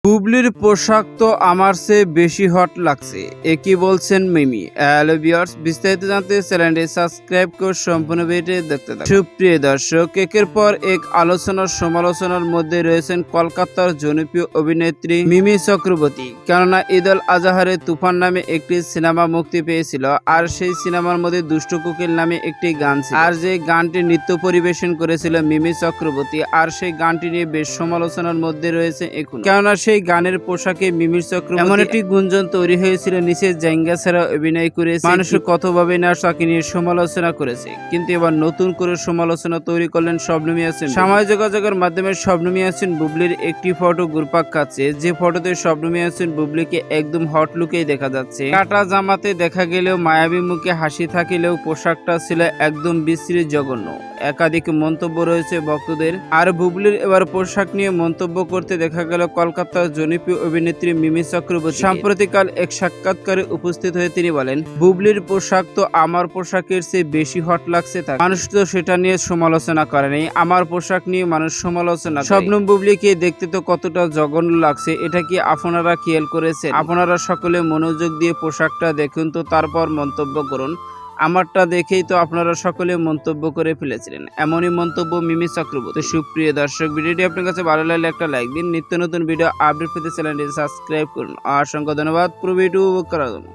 বুবলির পোশাক তো আমার চেয়ে বেশি হট লাগছে, এ কি বলছেন মিমি। হ্যালো ভিউয়ার্স, বিস্তারিত জানতে চ্যানেলটি সাবস্ক্রাইব করে সম্পূর্ণ ভিডিও দেখতে থাকুন। সুপ্রিয় দর্শক, একের পর এক আলোচনার সমালোচনার মধ্যে রয়েছেন কলকাতার জনপ্রিয় অভিনেত্রী মিমি চক্রবর্তী। কেননা ঈদ উল আজহারে তুফান নামে একটি সিনেমা মুক্তি পেয়েছিল, আর সেই সিনেমার মধ্যে দুষ্টু কোকিল নামে একটি গান ছিল, আর যে গানটি নৃত্য পরিবেশন করেছিল মিমি চক্রবর্তী, আর সেই গানটি নিয়ে বেশ সমালোচনার মধ্যে রয়েছে এখন। কেননা সেই গানের পোশাকে মিমি চক্রবর্তী এমন একটি গুঞ্জন তৈরি হয়েছিল, নিচে জাঙ্গা ছাড়া অভিনয় করেছে, মানুষের কতভাবে না তাকে নিয়ে সমালোচনা করেছে। কিন্তু এবার নতুন করে সমালোচনা তৈরি করলেন শবনম ইয়াসিন। সামাজিক যোগাযোগের মাধ্যমে শবনম ইয়াসিন বুবলির একটি ফটো ঘুরপাক খাচ্ছে, যে ফটোতে শবনম ইয়াসিন বুবলিকে একদম হট লুকেই দেখা যাচ্ছে। কাটা জামাতে দেখা গেলেও মায়াবী মুখে হাসি থাকিলেও পোশাকটা ছিল একদম বিশ্রী, জঘন্য। একাধিক মন্তব্য রয়েছে ভক্তদের। আর বুবলির এবার পোশাক নিয়ে মন্তব্য করতে দেখা গেল কলকাতার জনপ্রিয় অভিনেত্রী মিমি চক্রবর্তী। সাম্প্রতিককাল এক সাক্ষাৎকারে উপস্থিত হয়ে তিনি বলেন, বুবলির পোশাক তো আমার পোশাকের চেয়ে বেশি হট লাগছে তাকে। মানুষ তো সেটা নিয়ে সমালোচনা করেনি, আমার পোশাক নিয়ে মানুষ সমালোচনা করে। শবনম বুবলিকে দেখতে তো কতটা জঘন্য লাগছে, এটা কি আপনারা খেয়াল করেছেন? আপনারা সকলে মনোযোগ দিয়ে পোশাকটা দেখুন তো, তারপর মন্তব্য করুন। আমারটা দেখেই তো আপনারা সকলে মন্তব্য করে ফেলেছিলেন। এমনই মন্তব্য মিমি চক্রবর্তী। সুপ্রিয় দর্শক, ভিডিওটি আপনার কাছে ভালো লাগলে একটা লাইক দিন। নিত্য নতুন ভিডিও আপডেট পেতে চ্যানেলটি সাবস্ক্রাইব করুন। অসংখ্য ধন্যবাদ পুরো ভিডিও উপভোগ করার জন্য।